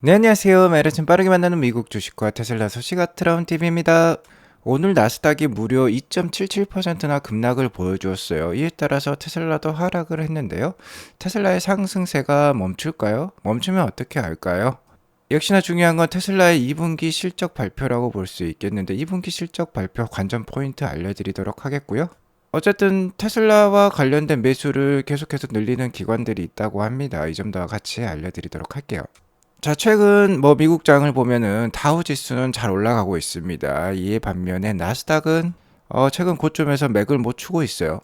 네, 안녕하세요. 매일 아침 빠르게 만나는 미국 주식과 테슬라 소식 아트라운 TV입니다. 오늘 나스닥이 무려 2.77%나 급락을 보여주었어요. 이에 따라서 테슬라도 하락을 했는데요. 테슬라의 상승세가 멈출까요? 멈추면 어떻게 할까요? 역시나 중요한 건 테슬라의 2분기 실적 발표라고 볼 수 있겠는데 2분기 실적 발표 관전 포인트 알려드리도록 하겠고요. 어쨌든 테슬라와 관련된 매수를 계속해서 늘리는 기관들이 있다고 합니다. 이 점도 같이 알려드리도록 할게요. 자, 최근 미국장을 보면은 다우 지수는 잘 올라가고 있습니다. 이에 반면에 나스닥은 최근 고점에서 맥을 못 추고 있어요.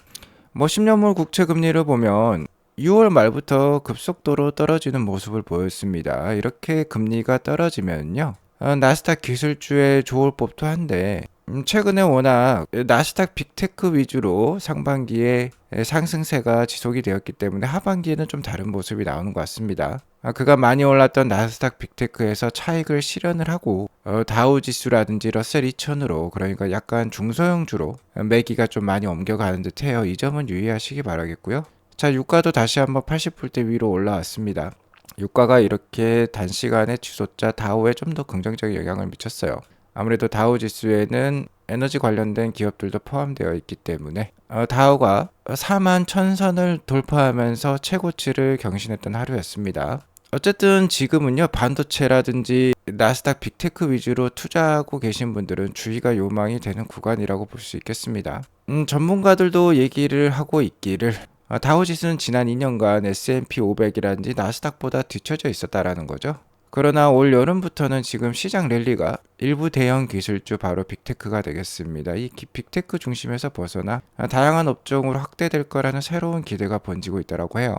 10년물 국채 금리를 보면 6월 말부터 급속도로 떨어지는 모습을 보였습니다. 이렇게 금리가 떨어지면요. 나스닥 기술주에 좋을 법도 한데 최근에 워낙 나스닥 빅테크 위주로 상반기에 상승세가 지속이 되었기 때문에 하반기에는 좀 다른 모습이 나오는 것 같습니다. 그가 많이 올랐던 나스닥 빅테크에서 차익을 실현을 하고 다우지수라든지 러셀 2000으로 그러니까 약간 중소형주로 매기가 좀 많이 옮겨가는 듯해요. 이 점은 유의하시기 바라겠고요. 자, 유가도 다시 한번 80불대 위로 올라왔습니다. 유가가 이렇게 단시간에 주소자 다우에 좀 더 긍정적인 영향을 미쳤어요. 아무래도 다우 지수에는 에너지 관련된 기업들도 포함되어 있기 때문에 다우가 4만 1000선을 돌파하면서 최고치를 경신했던 하루였습니다. 어쨌든 지금은요, 반도체라든지 나스닥 빅테크 위주로 투자하고 계신 분들은 주의가 요망이 되는 구간이라고 볼 수 있겠습니다. 전문가들도 얘기를 하고 있기를 다우지수는 지난 2년간 S&P 500이라든지 나스닥보다 뒤처져 있었다라는 거죠. 그러나 올 여름부터는 지금 시장 랠리가 일부 대형 기술주 바로 빅테크가 되겠습니다. 이 빅테크 중심에서 벗어나 다양한 업종으로 확대될 거라는 새로운 기대가 번지고 있다고 해요.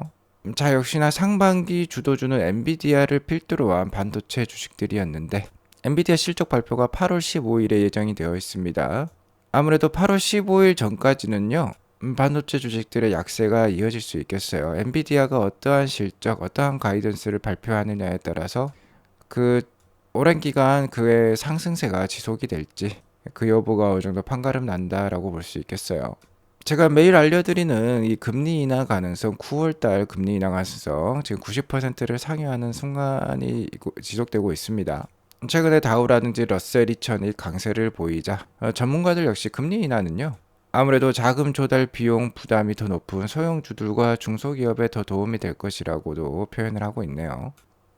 자, 역시나 상반기 주도주는 엔비디아를 필두로 한 반도체 주식들이었는데 엔비디아 실적 발표가 8월 15일에 예정이 되어 있습니다. 아무래도 8월 15일 전까지는요. 반도체 주식들의 약세가 이어질 수 있겠어요. 엔비디아가 어떠한 실적, 어떠한 가이던스를 발표하느냐에 따라서 그 오랜 기간 그의 상승세가 지속이 될지 그 여부가 어느 정도 판가름 난다라고 볼 수 있겠어요. 제가 매일 알려드리는 이 금리 인하 가능성, 9월달 금리 인하 가능성 지금 90%를 상회하는 순간이 지속되고 있습니다. 최근에 다우라든지 러셀 2000이 강세를 보이자 전문가들 역시 금리 인하는요. 아무래도 자금 조달 비용 부담이 더 높은 소형주들과 중소기업에 더 도움이 될 것이라고도 표현을 하고 있네요.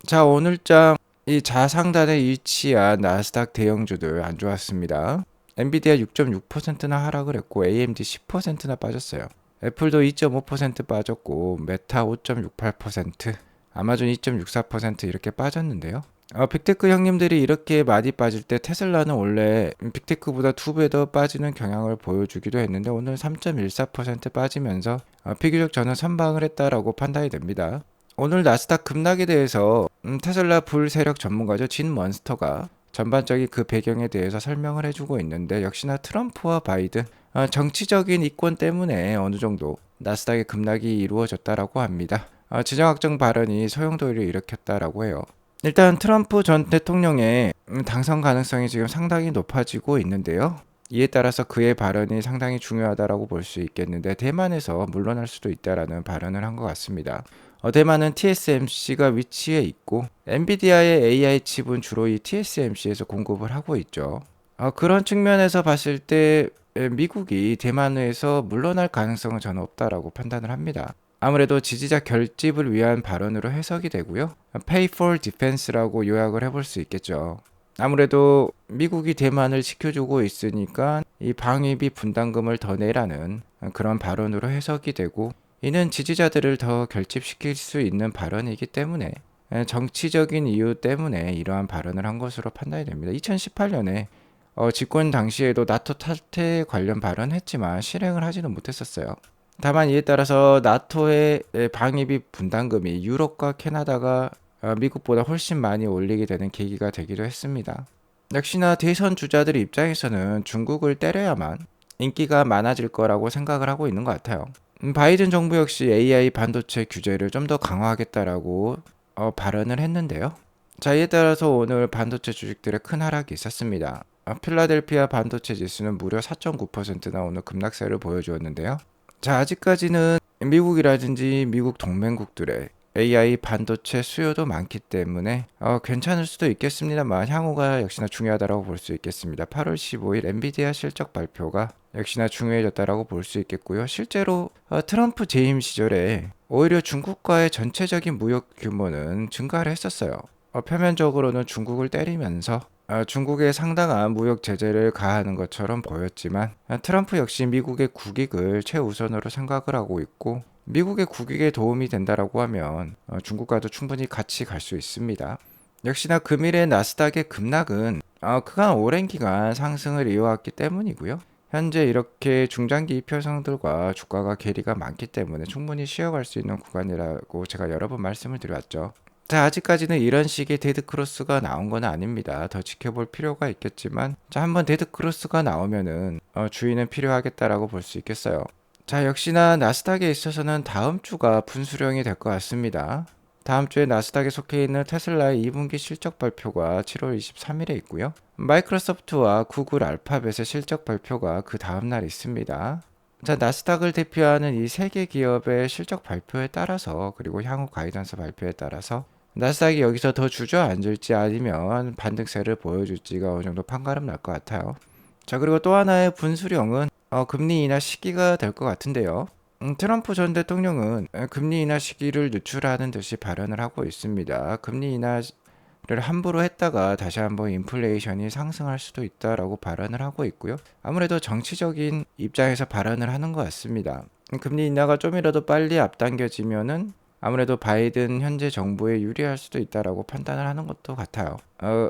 자, 오늘장 이 자상단에 위치한 나스닥 대형주들 안 좋았습니다. 엔비디아 6.6%나 하락을 했고 AMD 10%나 빠졌어요. 애플도 2.5% 빠졌고 메타 5.68%, 아마존 2.64% 이렇게 빠졌는데요. 빅테크 형님들이 이렇게 많이 빠질 때 테슬라는 원래 빅테크보다 2배 더 빠지는 경향을 보여주기도 했는데 오늘 3.14% 빠지면서 비교적 저는 선방을 했다라고 판단이 됩니다. 오늘 나스닥 급락에 대해서 테슬라 불세력 전문가죠. 진 먼스터가 전반적인 그 배경에 대해서 설명을 해주고 있는데 역시나 트럼프와 바이든 정치적인 이권 때문에 어느 정도 나스닥의 급락이 이루어졌다라고 합니다. 지정학적 발언이 소용돌이를 일으켰다라고 해요. 일단 트럼프 전 대통령의 당선 가능성이 지금 상당히 높아지고 있는데요. 이에 따라서 그의 발언이 상당히 중요하다라고 볼 수 있겠는데 대만에서 물러날 수도 있다라는 발언을 한 것 같습니다. 대만은 TSMC가 위치해 있고 엔비디아의 AI 칩은 주로 이 TSMC에서 공급을 하고 있죠. 그런 측면에서 봤을 때 미국이 대만에서 물러날 가능성은 저는 없다라고 판단을 합니다. 아무래도 지지자 결집을 위한 발언으로 해석이 되고요. Pay for Defense라고 요약을 해볼 수 있겠죠. 아무래도 미국이 대만을 지켜주고 있으니까 이 방위비 분담금을 더 내라는 그런 발언으로 해석이 되고 이는 지지자들을 더 결집시킬 수 있는 발언이기 때문에 정치적인 이유 때문에 이러한 발언을 한 것으로 판단이 됩니다. 2018년에 집권 당시에도 나토 탈퇴 관련 발언했지만 실행을 하지는 못했었어요. 다만 이에 따라서 나토의 방위비 분담금이 유럽과 캐나다가 미국보다 훨씬 많이 올리게 되는 계기가 되기도 했습니다. 역시나 대선 주자들의 입장에서는 중국을 때려야만 인기가 많아질 거라고 생각을 하고 있는 것 같아요. 바이든 정부 역시 AI 반도체 규제를 좀 더 강화하겠다라고 발언을 했는데요. 자, 이에 따라서 오늘 반도체 주식들의 큰 하락이 있었습니다. 필라델피아 반도체 지수는 무려 4.9%나 오늘 급락세를 보여주었는데요. 자, 아직까지는 미국이라든지 미국 동맹국들의 AI 반도체 수요도 많기 때문에 괜찮을 수도 있겠습니다만 향후가 역시나 중요하다고 볼 수 있겠습니다. 8월 15일 엔비디아 실적 발표가 역시나 중요해졌다라고 볼 수 있겠고요. 실제로 트럼프 재임 시절에 오히려 중국과의 전체적인 무역 규모는 증가를 했었어요. 표면적으로는 중국을 때리면서 중국에 상당한 무역 제재를 가하는 것처럼 보였지만 트럼프 역시 미국의 국익을 최우선으로 생각을 하고 있고 미국의 국익에 도움이 된다라고 하면 중국과도 충분히 같이 갈 수 있습니다. 역시나 금일의 나스닥의 급락은 그간 오랜 기간 상승을 이어왔기 때문이고요. 현재 이렇게 중장기 이평선들과 주가가 괴리가 많기 때문에 충분히 쉬어갈 수 있는 구간이라고 제가 여러 번 말씀을 드렸죠. 자, 아직까지는 이런 식의 데드크로스가 나온 건 아닙니다. 더 지켜볼 필요가 있겠지만 자, 한번 데드크로스가 나오면은 주의는 필요하겠다라고 볼 수 있겠어요. 자, 역시나 나스닥에 있어서는 다음 주가 분수령이 될 것 같습니다. 다음 주에 나스닥에 속해 있는 테슬라의 2분기 실적 발표가 7월 23일에 있고요. 마이크로소프트와 구글 알파벳의 실적 발표가 그 다음 날 있습니다. 자, 나스닥을 대표하는 이 세 개 기업의 실적 발표에 따라서 그리고 향후 가이던스 발표에 따라서 나스닥이 여기서 더 주저앉을지 아니면 반등세를 보여줄지가 어느 정도 판가름 날 것 같아요. 자, 그리고 또 하나의 분수령은 금리 인하 시기가 될 것 같은데요. 트럼프 전 대통령은 금리 인하 시기를 늦추라는 듯이 발언을 하고 있습니다. 금리 인하를 함부로 했다가 다시 한번 인플레이션이 상승할 수도 있다라고 발언을 하고 있고요. 아무래도 정치적인 입장에서 발언을 하는 것 같습니다. 금리 인하가 좀이라도 빨리 앞당겨지면은 아무래도 바이든 현재 정부에 유리할 수도 있다라고 판단을 하는 것도 같아요.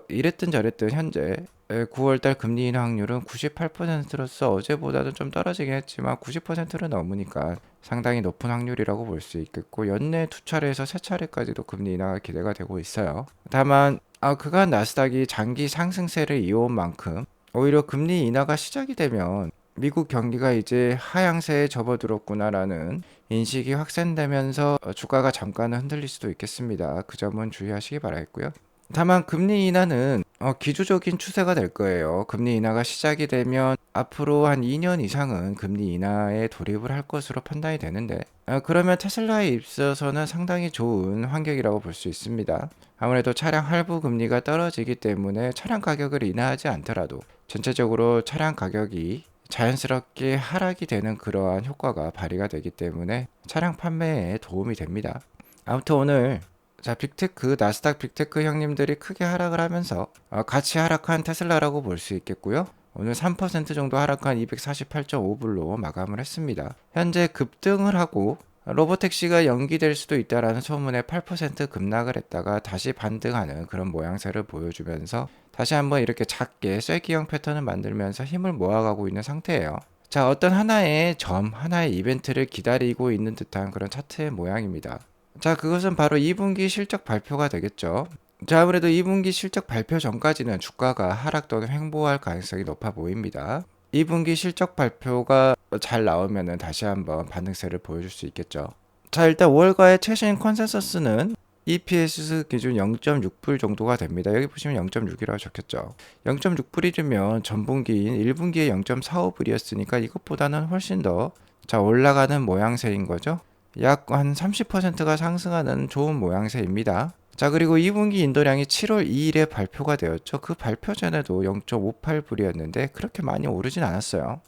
이랬든 저랬든 현재 9월달 금리 인하 확률은 98%로서 어제보다는 좀 떨어지긴 했지만 90%를 넘으니까 상당히 높은 확률이라고 볼 수 있겠고 연내 두 차례에서 세 차례까지도 금리 인하가 기대가 되고 있어요. 다만 그간 나스닥이 장기 상승세를 이어온 만큼 오히려 금리 인하가 시작이 되면 미국 경기가 이제 하향세에 접어들었구나라는 인식이 확산되면서 주가가 잠깐은 흔들릴 수도 있겠습니다. 그 점은 주의하시기 바라겠고요. 다만 금리 인하는 기조적인 추세가 될 거예요. 금리 인하가 시작이 되면 앞으로 한 2년 이상은 금리 인하에 돌입을 할 것으로 판단이 되는데 그러면 테슬라에 있어서는 상당히 좋은 환경이라고 볼 수 있습니다. 아무래도 차량 할부 금리가 떨어지기 때문에 차량 가격을 인하하지 않더라도 전체적으로 차량 가격이 자연스럽게 하락이 되는 그러한 효과가 발휘가 되기 때문에 차량 판매에 도움이 됩니다. 아무튼 오늘 자, 빅테크, 나스닥 빅테크 형님들이 크게 하락을 하면서 같이 하락한 테슬라라고 볼 수 있겠고요. 오늘 3% 정도 하락한 248.5불로 마감을 했습니다. 현재 급등을 하고 로보택시가 연기될 수도 있다라는 소문에 8% 급락을 했다가 다시 반등하는 그런 모양새를 보여주면서 다시 한번 이렇게 작게 쐐기형 패턴을 만들면서 힘을 모아가고 있는 상태예요. 자, 어떤 하나의 하나의 이벤트를 기다리고 있는 듯한 그런 차트의 모양입니다. 자, 그것은 바로 2분기 실적 발표가 되겠죠. 자, 아무래도 2분기 실적 발표 전까지는 주가가 하락 또는 횡보할 가능성이 높아 보입니다. 2분기 실적 발표가 잘 나오면은 다시 한번 반등세를 보여줄 수 있겠죠. 자, 일단 월가의 최신 컨센서스는 EPS 기준 0.6불 정도가 됩니다. 여기 보시면 0.6이라고 적혔죠. 0.6불이면 전분기인 1분기에 0.45불이었으니까 이것보다는 훨씬 더 올라가는 모양새인 거죠. 약 한 30%가 상승하는 좋은 모양새입니다. 자, 그리고 2분기 인도량이 7월 2일에 발표가 되었죠. 그 발표 전에도 0.58불이었는데 그렇게 많이 오르진 않았어요.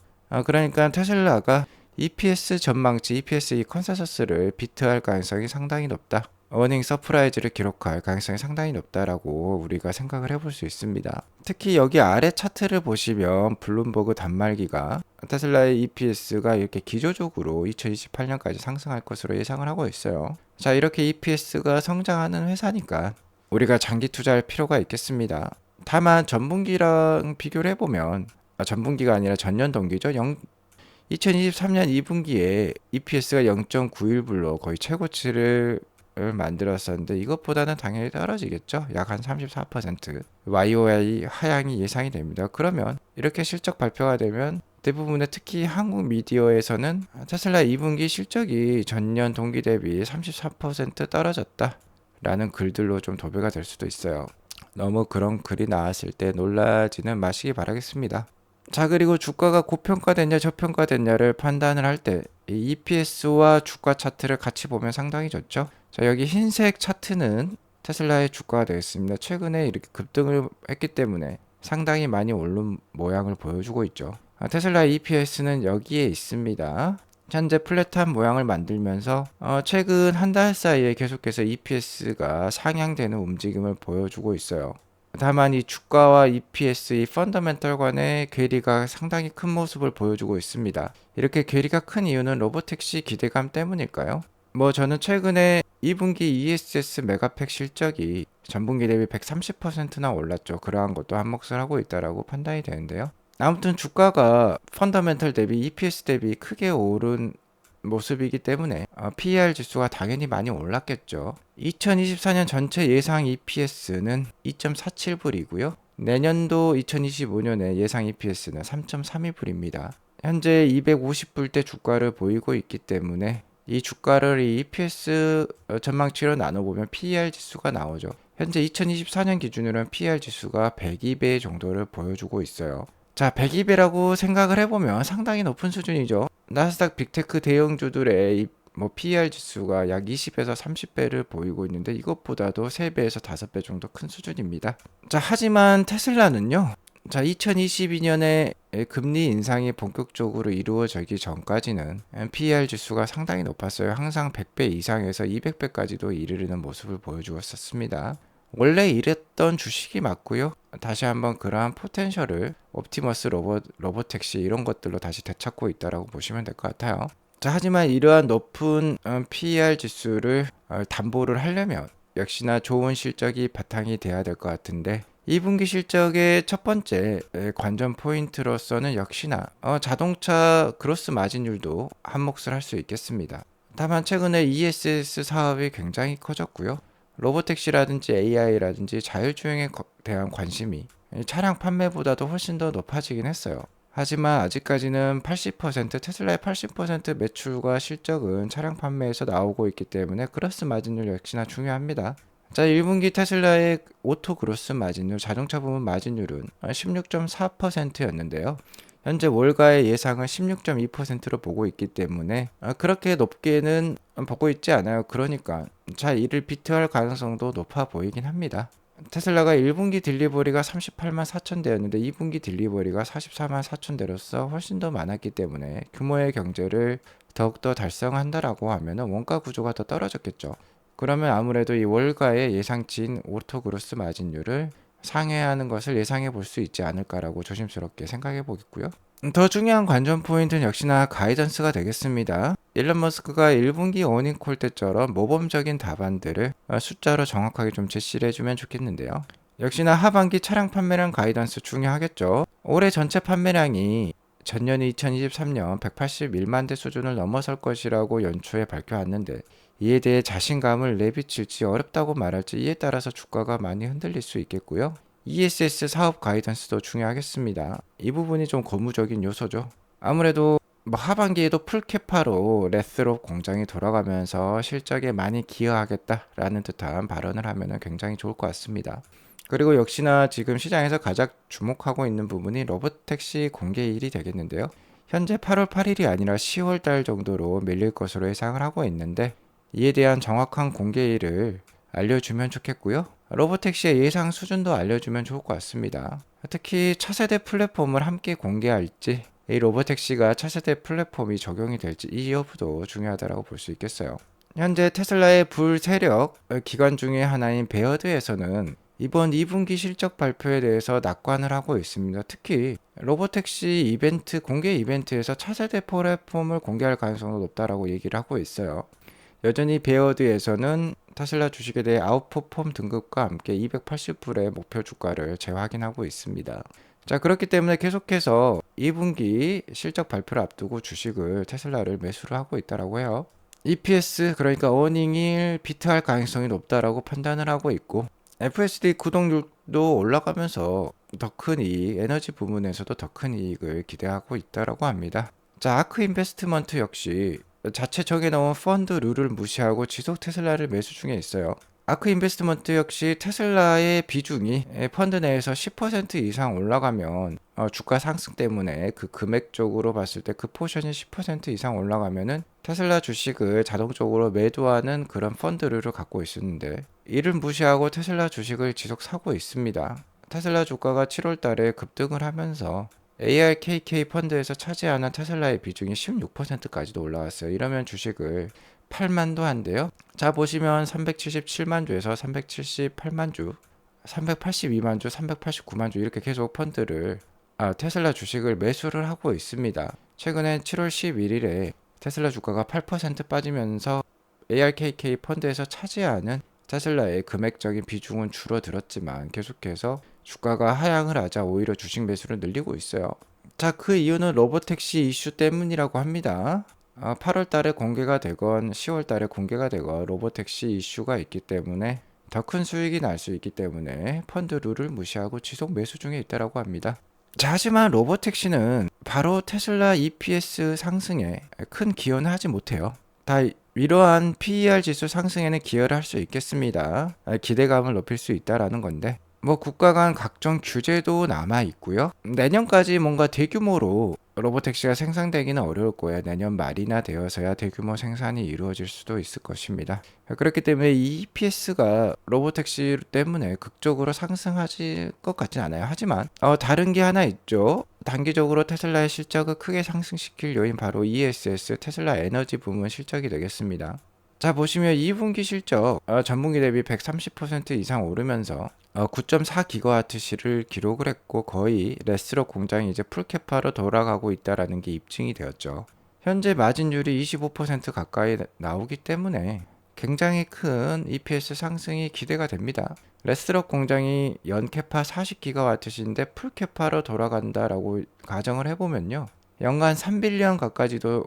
그러니까 테슬라가 EPS 전망치, EPS 이 컨센서스를 비트할 가능성이 상당히 높다. 어닝 서프라이즈를 기록할 가능성이 상당히 높다라고 우리가 생각을 해볼 수 있습니다. 특히 여기 아래 차트를 보시면 블룸버그 단말기가 테슬라의 EPS가 이렇게 기조적으로 2028년까지 상승할 것으로 예상을 하고 있어요. 자, 이렇게 EPS가 성장하는 회사니까 우리가 장기 투자할 필요가 있겠습니다. 다만 전분기랑 비교를 해보면 전분기가 아니라 전년 동기죠. 2023년 2분기에 EPS가 0.91불로 거의 최고치를 만들었었는데 이것보다는 당연히 떨어지겠죠. 약 한 34% YOY 하향이 예상이 됩니다. 그러면 이렇게 실적 발표가 되면 대부분의 특히 한국 미디어에서는 테슬라 2분기 실적이 전년 동기 대비 34% 떨어졌다 라는 글들로 좀 도배가 될 수도 있어요. 너무 그런 글이 나왔을 때 놀라지는 마시기 바라겠습니다. 자, 그리고 주가가 고평가됐냐 저평가됐냐를 판단을 할 때 EPS와 주가 차트를 같이 보면 상당히 좋죠. 자, 여기 흰색 차트는 테슬라의 주가가 되겠습니다. 최근에 이렇게 급등을 했기 때문에 상당히 많이 오른 모양을 보여주고 있죠. 테슬라 EPS는 여기에 있습니다. 현재 플랫한 모양을 만들면서 최근 한 달 사이에 계속해서 EPS가 상향되는 움직임을 보여주고 있어요. 다만 이 주가와 EPS의 펀더멘털 간의 괴리가 상당히 큰 모습을 보여주고 있습니다. 이렇게 괴리가 큰 이유는 로보택시 기대감 때문일까요? 저는 최근에 2분기 ESS 메가팩 실적이 전분기 대비 130%나 올랐죠. 그러한 것도 한몫을 하고 있다라고 판단이 되는데요. 아무튼 주가가 펀더멘털 대비 EPS 대비 크게 오른 모습이기 때문에 PER 지수가 당연히 많이 올랐겠죠. 2024년 전체 예상 EPS는 2.47불이고요. 내년도 2025년에 예상 EPS는 3.32불입니다. 현재 250불대 주가를 보이고 있기 때문에 이 주가를 이 EPS 전망치로 나눠보면 PER 지수가 나오죠. 현재 2024년 기준으로는 PER 지수가 102배 정도를 보여주고 있어요. 자, 102배라고 생각을 해보면 상당히 높은 수준이죠. 나스닥 빅테크 대형주들의 PER 지수가 약 20에서 30배를 보이고 있는데 이것보다도 3배에서 5배 정도 큰 수준입니다. 자, 하지만 테슬라는요. 자, 2022년에 금리 인상이 본격적으로 이루어지기 전까지는 PER 지수가 상당히 높았어요. 항상 100배 이상에서 200배까지도 이르르는 모습을 보여주었었습니다. 원래 이랬던 주식이 맞고요. 다시 한번 그러한 포텐셜을 옵티머스 로보택시 이런 것들로 다시 되찾고 있다라고 보시면 될 것 같아요. 자, 하지만 이러한 높은 PER 지수를 담보를 하려면 역시나 좋은 실적이 바탕이 돼야 될 것 같은데 2분기 실적의 첫 번째 관전 포인트로서는 역시나 자동차 그로스 마진율도 한몫을 할 수 있겠습니다. 다만 최근에 ESS 사업이 굉장히 커졌고요. 로보택시라든지 AI라든지 자율주행에 대한 관심이 차량 판매보다도 훨씬 더 높아지긴 했어요. 하지만 아직까지는 80%, 테슬라의 80% 매출과 실적은 차량 판매에서 나오고 있기 때문에 그로스 마진율 역시나 중요합니다. 자, 1분기 테슬라의 오토 그로스 마진율, 자동차 부문 마진율은 16.4%였는데요. 현재 월가의 예상은 16.2%로 보고 있기 때문에 그렇게 높게는 보고 있지 않아요. 그러니까 이를 비트할 가능성도 높아 보이긴 합니다. 테슬라가 1분기 딜리버리가 38만 4천 대였는데 2분기 딜리버리가 44만 4천 대로서 훨씬 더 많았기 때문에 규모의 경제를 더욱더 달성한다라고 하면 원가 구조가 더 떨어졌겠죠. 그러면 아무래도 이 월가의 예상치인 오토 그로스 마진율을 상회하는 것을 예상해 볼 수 있지 않을까라고 조심스럽게 생각해 보겠고요. 더 중요한 관전 포인트는 역시나 가이던스가 되겠습니다. 일론 머스크가 1분기 어닝콜 때처럼 모범적인 답안들을 숫자로 정확하게 좀 제시를 해주면 좋겠는데요. 역시나 하반기 차량 판매량 가이던스 중요하겠죠. 올해 전체 판매량이 전년 2023년 181만 대 수준을 넘어설 것이라고 연초에 밝혀왔는데 이에 대해 자신감을 내비칠지 어렵다고 말할지 이에 따라서 주가가 많이 흔들릴 수 있겠고요. ESS 사업 가이던스도 중요하겠습니다. 이 부분이 좀 고무적인 요소죠. 아무래도 하반기에도 풀캐파로 레스롭 공장이 돌아가면서 실적에 많이 기여하겠다라는 듯한 발언을 하면 굉장히 좋을 것 같습니다. 그리고 역시나 지금 시장에서 가장 주목하고 있는 부분이 로보택시 공개일이 되겠는데요. 현재 8월 8일이 아니라 10월 달 정도로 밀릴 것으로 예상을 하고 있는데 이에 대한 정확한 공개일을 알려주면 좋겠고요. 로보택시의 예상 수준도 알려주면 좋을 것 같습니다. 특히 차세대 플랫폼을 함께 공개할지 이 로보택시가 차세대 플랫폼이 적용이 될지 이 여부도 중요하다고 볼 수 있겠어요. 현재 테슬라의 불세력 기관 중에 하나인 베어드에서는 이번 2분기 실적 발표에 대해서 낙관을 하고 있습니다. 특히 로보택시 이벤트, 공개 이벤트에서 차세대 플랫폼을 공개할 가능성도 높다라고 얘기를 하고 있어요. 여전히 베어드에서는 테슬라 주식에 대해 아웃퍼폼 등급과 함께 280불의 목표 주가를 재확인하고 있습니다. 자, 그렇기 때문에 계속해서 2분기 실적 발표를 앞두고 주식을 테슬라를 매수를 하고 있다라고 해요. EPS 그러니까 어닝을 비트할 가능성이 높다라고 판단을 하고 있고 FSD 구독률도 올라가면서 더 큰 이익, 에너지 부문에서도 더 큰 이익을 기대하고 있다라고 합니다. 자, 아크 인베스트먼트 역시 자체 정해놓은 펀드 룰을 무시하고 지속 테슬라를 매수 중에 있어요. 아크 인베스트먼트 역시 테슬라의 비중이 펀드 내에서 10% 이상 올라가면 주가 상승 때문에 그 금액적으로 봤을 때 그 포션이 10% 이상 올라가면은 테슬라 주식을 자동적으로 매도하는 그런 펀드류를 갖고 있었는데 이를 무시하고 테슬라 주식을 지속 사고 있습니다. 테슬라 주가가 7월 달에 급등을 하면서 ARKK 펀드에서 차지하는 테슬라의 비중이 16%까지도 올라왔어요. 이러면 주식을 8만도 한대요. 자 보시면 377만 주에서 378만 주, 382만 주, 389만 주 이렇게 계속 펀드를 테슬라 주식을 매수를 하고 있습니다. 최근에 7월 11일에 테슬라 주가가 8% 빠지면서 ARKK 펀드에서 차지하는 테슬라의 금액적인 비중은 줄어들었지만 계속해서 주가가 하향을 하자 오히려 주식 매수를 늘리고 있어요. 자, 그 이유는 로보택시 이슈 때문이라고 합니다. 8월 달에 공개가 되건 10월 달에 공개가 되건 로보택시 이슈가 있기 때문에 더 큰 수익이 날 수 있기 때문에 펀드 룰을 무시하고 지속 매수 중에 있다라고 합니다. 자, 하지만 로보택시는 바로 테슬라 EPS 상승에 큰 기여는 하지 못해요. 다 이러한 PER 지수 상승에는 기여를 할 수 있겠습니다. 기대감을 높일 수 있다라는 건데 뭐 국가 간 각종 규제도 남아 있고요. 내년까지 뭔가 대규모로 로보택시가 생산되기는 어려울 거예요. 내년 말이나 되어서야 대규모 생산이 이루어질 수도 있을 것입니다. 그렇기 때문에 이 EPS가 로보택시 때문에 극적으로 상승하실 것 같진 않아요. 하지만 다른 게 하나 있죠. 단기적으로 테슬라의 실적을 크게 상승시킬 요인 바로 ESS 테슬라 에너지 부문 실적이 되겠습니다. 자 보시면 2분기 실적 전분기 대비 130% 이상 오르면서 9.4GWh를 기록을 했고 거의 레스로 공장이 이제 풀캐파로 돌아가고 있다라는 게 입증이 되었죠. 현재 마진율이 25% 가까이 나오기 때문에 굉장히 큰 EPS 상승이 기대가 됩니다. 레스럭 공장이 연캐파 40GWh인데 풀캐파로 돌아간다라고 가정을 해보면요. 연간 3빌리언 가까이도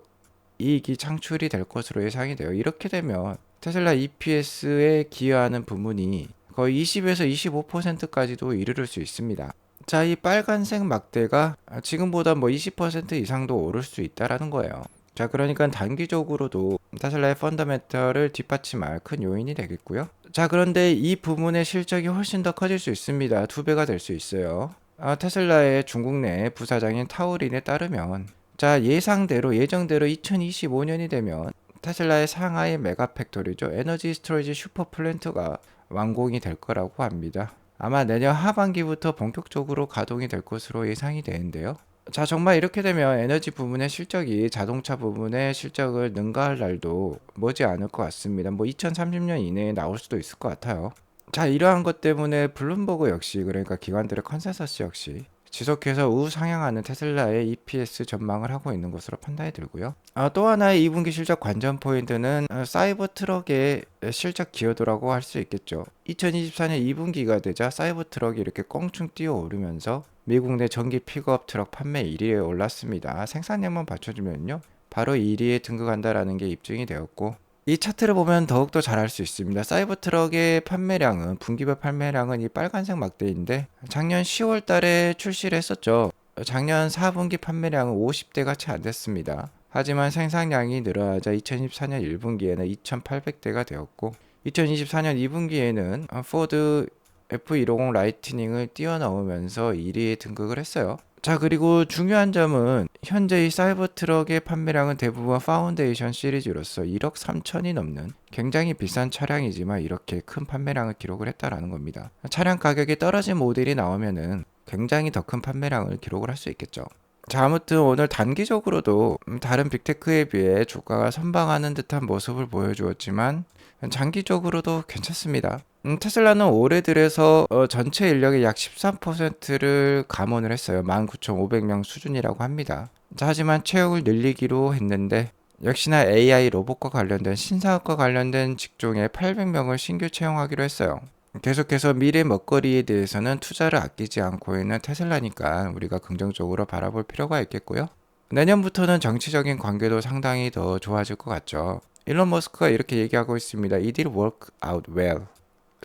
이익이 창출이 될 것으로 예상이 돼요. 이렇게 되면 테슬라 EPS에 기여하는 부문이 거의 20에서 25%까지도 이르를 수 있습니다. 자, 이 빨간색 막대가 지금보다 뭐 20% 이상도 오를 수 있다라는 거예요. 자, 그러니까 단기적으로도 테슬라의 펀더멘털을 뒷받침할 큰 요인이 되겠고요. 자, 그런데 이 부문의 실적이 훨씬 더 커질 수 있습니다. 2배가 될 수 있어요. 테슬라의 중국 내 부사장인 타우린에 따르면 자, 예정대로 2025년이 되면 테슬라의 상하이 메가팩토리죠. 에너지 스토리지 슈퍼 플랜트가 완공이 될 거라고 합니다. 아마 내년 하반기부터 본격적으로 가동이 될 것으로 예상이 되는데요. 자, 정말 이렇게 되면 에너지 부문의 실적이 자동차 부문의 실적을 능가할 날도 머지 않을 것 같습니다. 뭐 2030년 이내에 나올 수도 있을 것 같아요. 자, 이러한 것 때문에 블룸버그 역시 그러니까 기관들의 컨센서스 역시 지속해서 우상향하는 테슬라의 EPS 전망을 하고 있는 것으로 판단이 들고요. 또 하나의 2분기 실적 관전 포인트는 사이버 트럭의 실적 기여도라고 할 수 있겠죠. 2024년 2분기가 되자 사이버 트럭이 이렇게 껑충 뛰어오르면서 미국 내 전기 픽업 트럭 판매 1위에 올랐습니다. 생산량만 받쳐주면요. 바로 1위에 등극한다라는 게 입증이 되었고 이 차트를 보면 더욱더 잘 알 수 있습니다. 사이버 트럭의 판매량은 분기별 판매량은 이 빨간색 막대인데 작년 10월 달에 출시를 했었죠. 작년 4분기 판매량은 50대가 채 안 됐습니다. 하지만 생산량이 늘어나자 2024년 1분기에는 2,800대가 되었고 2024년 2분기에는 포드 F150 라이트닝을 뛰어넘으면서 1위에 등극을 했어요. 자, 그리고 중요한 점은 현재 이 사이버 트럭의 판매량은 대부분 파운데이션 시리즈로서 1억 3천이 넘는 굉장히 비싼 차량이지만 이렇게 큰 판매량을 기록을 했다라는 겁니다. 차량 가격이 떨어진 모델이 나오면은 굉장히 더 큰 판매량을 기록을 할 수 있겠죠. 자, 아무튼 오늘 단기적으로도 다른 빅테크에 비해 주가가 선방하는 듯한 모습을 보여주었지만 장기적으로도 괜찮습니다. 테슬라는 올해 들여서 전체 인력의 약 13%를 감원을 했어요. 19,500명 수준이라고 합니다. 자, 하지만 채용을 늘리기로 했는데 역시나 AI 로봇과 관련된 신사업과 관련된 직종에 800명을 신규 채용하기로 했어요. 계속해서 미래 먹거리에 대해서는 투자를 아끼지 않고 있는 테슬라니까 우리가 긍정적으로 바라볼 필요가 있겠고요. 내년부터는 정치적인 관계도 상당히 더 좋아질 것 같죠. 일론 머스크가 이렇게 얘기하고 있습니다. It will work out well.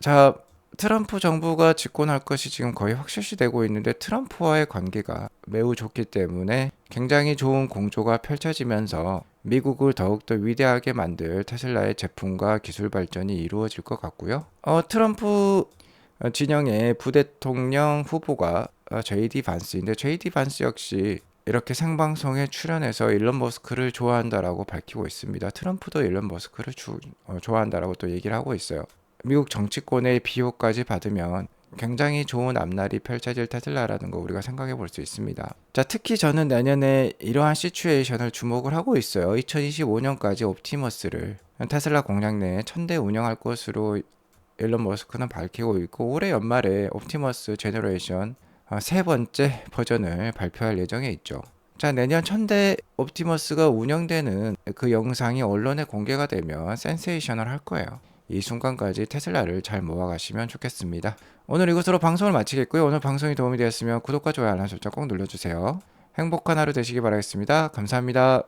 자, 트럼프 정부가 집권할 것이 지금 거의 확실시되고 있는데 트럼프와의 관계가 매우 좋기 때문에 굉장히 좋은 공조가 펼쳐지면서 미국을 더욱더 위대하게 만들 테슬라의 제품과 기술 발전이 이루어질 것 같고요. 트럼프 진영의 부대통령 후보가 JD 반스인데 JD 반스 역시 이렇게 생방송에 출연해서 일론 머스크를 좋아한다라고 밝히고 있습니다. 트럼프도 일론 머스크를 좋아한다라고 또 얘기를 하고 있어요. 미국 정치권의 비호까지 받으면 굉장히 좋은 앞날이 펼쳐질 테슬라라는 거 우리가 생각해 볼 수 있습니다. 자, 특히 저는 내년에 이러한 시츄에이션을 주목을 하고 있어요. 2025년까지 옵티머스를 테슬라 공장 내에 1000대 운영할 것으로 일론 머스크는 밝히고 있고 올해 연말에 옵티머스 제너레이션 세 번째 버전을 발표할 예정에 있죠. 자, 내년 1000대 옵티머스가 운영되는 그 영상이 언론에 공개가 되면 센세이셔널 할 거예요. 이 순간까지 테슬라를 잘 모아가시면 좋겠습니다. 오늘 이것으로 방송을 마치겠고요. 오늘 방송이 도움이 되었으면 구독과 좋아요 알람 설정 꼭 눌러주세요. 행복한 하루 되시기 바라겠습니다. 감사합니다.